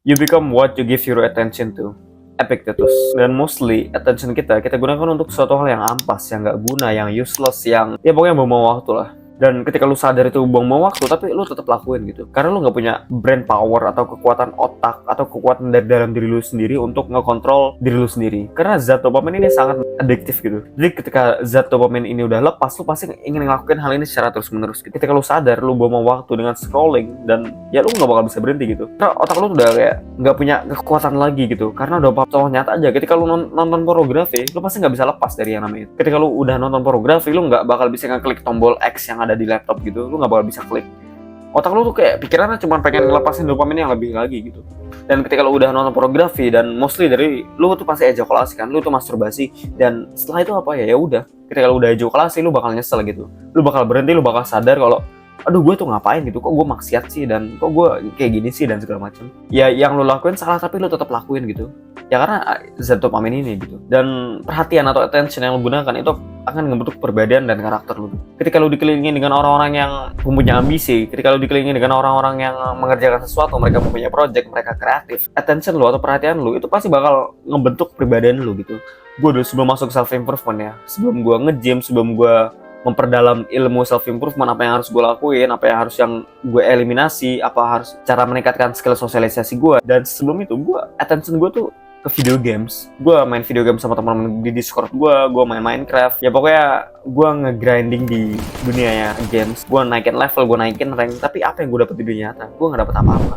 You become what you give your attention to. Epictetus. Dan mostly attention kita gunakan untuk suatu hal yang ampas, yang nggak guna, yang useless, yang ya pokoknya buang waktu lah. Dan ketika lu sadar itu buang waktu, tapi lu tetap lakuin gitu. Karena lu nggak punya brain power atau kekuatan otak atau kekuatan dari dalam diri lu sendiri untuk ngekontrol diri lu sendiri. Karena zat dopamin ini sangat adiktif gitu. Jadi ketika zat dopamin ini udah lepas, lu pasti ingin ngelakuin hal ini secara terus-menerus. Ketika lu sadar lu buang waktu dengan scrolling, dan ya lu nggak bakal bisa berhenti gitu. Karena otak lu udah kayak nggak punya kekuatan lagi gitu. Karena udah contoh nyata aja, ketika lu nonton pornografi, lu pasti nggak bisa lepas dari yang namanya itu. Ketika lu udah nonton pornografi, lu nggak bakal bisa ngeklik tombol X yang ada di laptop gitu, lu nggak bakal bisa klik. Otak lu tuh kayak pikirannya cuma pengen ngelepasin dopamin yang lebih lagi gitu. Dan ketika lu udah nonton pornografi, dan mostly dari lu tuh pasti ejakulasi kan, lu tuh masturbasi, dan setelah itu apa ya udah, ketika lu udah ejakulasi lu bakal nyesel gitu, lu bakal berhenti, lu bakal sadar kalau aduh gue tuh ngapain gitu, kok gue maksiat sih, dan kok gue kayak gini sih, dan segala macam. Ya yang lu lakuin salah, tapi lu tetap lakuin gitu. Ya karena zat dopamin ini gitu. Dan perhatian atau attention yang lu gunakan itu akan membentuk perbedaan dan karakter lu. Ketika lu dikelilingi dengan orang-orang yang mempunyai ambisi, ketika lu dikelilingi dengan orang-orang yang mengerjakan sesuatu, mereka mempunyai project, mereka kreatif, attention lu atau perhatian lu itu pasti bakal ngebentuk perbedaan lu gitu. Gue dulu sebelum masuk self improvement ya, sebelum gue nge-gym, sebelum gue memperdalam ilmu self improvement, apa yang harus gue lakuin, apa yang harus gue eliminasi, apa harus cara meningkatkan skill sosialisasi gue. Dan sebelum itu gue attention gue tuh ke video games. Gue main video game sama teman-teman di Discord gue main Minecraft. Ya pokoknya gue nge-grinding di dunia games. Gue naikin level, gue naikin rank. Tapi apa yang gue dapet di dunia nyata? Gue nggak dapet apa-apa.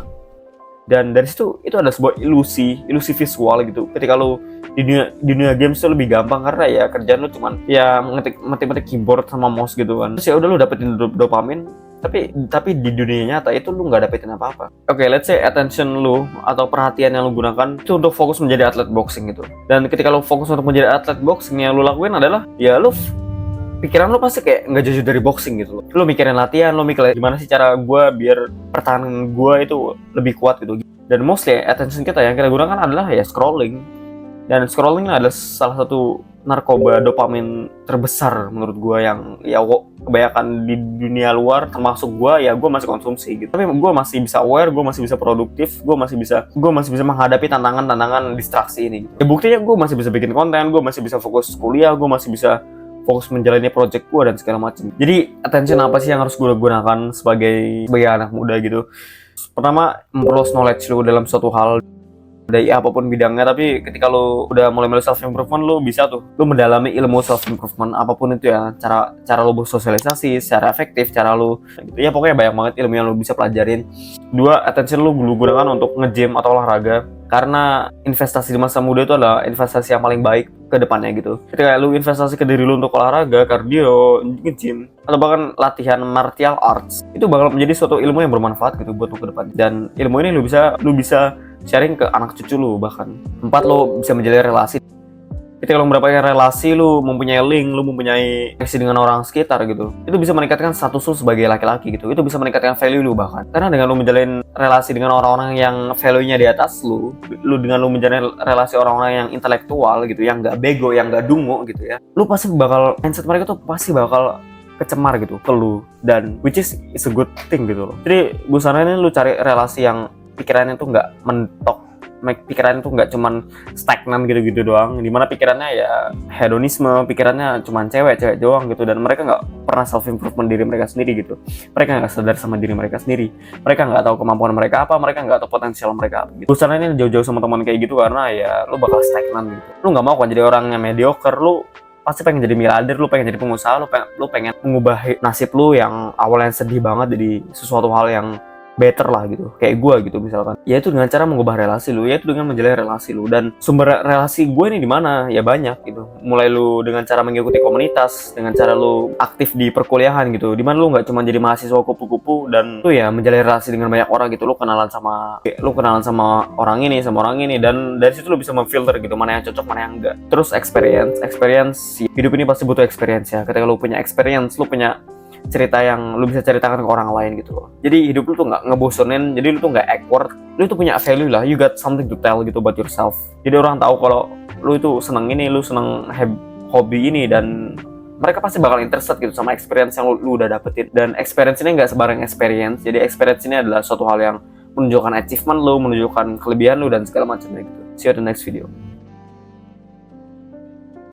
Dan dari situ itu ada sebuah ilusi visual gitu. Ketika lu di dunia games itu lebih gampang karena ya kerjaan lu cuman ya ngetik keyboard sama mouse gitu kan. Terus ya udah lu dapetin dopamin, tapi di dunia nyata itu lu nggak dapetin apa-apa. Oke, let's say attention lu atau perhatian yang lu gunakan itu untuk fokus menjadi atlet boxing gitu. Dan ketika lu fokus untuk menjadi atlet boxing, yang lu lakuin adalah ya lu pikiran lu pasti kayak nggak jauh dari boxing gitu loh. Lu mikirin latihan, lu mikirin gimana sih cara gue biar pertahanan gue itu lebih kuat gitu. Dan mostly attention kita yang kita gunakan adalah ya scrolling. Dan scrolling adalah salah satu narkoba dopamin terbesar menurut gue, yang ya kebanyakan di dunia luar termasuk gue masih konsumsi gitu. Tapi gue masih bisa aware, gue masih bisa produktif, gue masih bisa menghadapi tantangan distraksi ini. Ya buktinya gue masih bisa bikin konten, gue masih bisa fokus kuliah, gue masih bisa fokus menjalani project gue dan segala macam. Jadi attention apa sih yang harus gue gunakan sebagai anak muda gitu? Pertama, memperluas knowledge lu dalam suatu hal dari apapun bidangnya. Tapi ketika lu udah mulai self improvement, lu bisa tuh lu mendalami ilmu self improvement apapun itu ya, cara lu bersosialisasi secara efektif, cara lu gitu ya, pokoknya banyak banget ilmu yang lu bisa pelajarin. Dua, attention lu gunakan untuk nge-gym atau olahraga, karena investasi di masa muda itu adalah investasi yang paling baik ke depannya gitu. Ketika lu investasi ke diri lu untuk olahraga, kardio, nge-gym, atau bahkan latihan martial arts, itu bakal menjadi suatu ilmu yang bermanfaat gitu buat lu ke depan. Dan ilmu ini lu bisa sharing ke anak cucu lu bahkan. 4, lu bisa menjalin relasi. Ketika lu mendapatkan relasi, lu mempunyai link, lu mempunyai koneksi dengan orang sekitar gitu, itu bisa meningkatkan status lu sebagai laki-laki gitu. Itu bisa meningkatkan value lu bahkan. Karena dengan lu menjalin relasi dengan orang-orang yang value-nya di atas lu dengan lu menjalin relasi orang-orang yang intelektual gitu, yang nggak bego, yang nggak dungu gitu ya, lu pasti bakal, mindset mereka tuh pasti bakal kecemar gitu ke lu, dan which is a good thing gitu loh. Jadi gue saranin lu cari relasi yang pikirannya tuh nggak mentok, pikirannya tuh nggak cuman stagnan gitu-gitu doang, dimana pikirannya ya hedonisme, pikirannya cuman cewek doang gitu, dan mereka nggak pernah self improvement diri mereka sendiri gitu. Mereka nggak sadar sama diri mereka sendiri, mereka nggak tahu kemampuan mereka apa, mereka nggak tahu potensial mereka apa gitu. Usahanya ini jauh-jauh sama teman kayak gitu, karena ya lu bakal stagnan gitu. Lu nggak mau kan jadi orang yang mediocre, lu pasti pengen jadi miliarder, lu pengen jadi pengusaha, lu pengen mengubah nasib lu yang awalnya sedih banget jadi sesuatu hal yang better lah gitu, kayak gue gitu misalkan. Ya itu dengan cara mengubah relasi lu, ya itu dengan menjalin relasi lu. Dan sumber relasi gue ini di mana? Ya banyak gitu. Mulai lu dengan cara mengikuti komunitas, dengan cara lu aktif di perkuliahan gitu, dimana lu nggak cuma jadi mahasiswa kupu-kupu dan lu ya menjalin relasi dengan banyak orang gitu. Lu kenalan sama orang ini, dan dari situ lu bisa memfilter gitu mana yang cocok, mana yang enggak. Terus experience, hidup ini pasti butuh experience ya. Ketika lu punya experience, lu punya cerita yang lu bisa ceritakan ke orang lain gitu loh. Jadi hidup lu tuh nggak ngebosenin, jadi lu tuh nggak awkward, lu tuh punya value lah, you got something to tell gitu about yourself. Jadi orang tahu kalau lu itu seneng ini, lu seneng hobi ini, dan mereka pasti bakal interested gitu sama experience yang lu udah dapetin. Dan experience ini nggak sebarang experience, jadi experience ini adalah suatu hal yang menunjukkan achievement lu, menunjukkan kelebihan lu dan segala macamnya gitu. See you at the next video.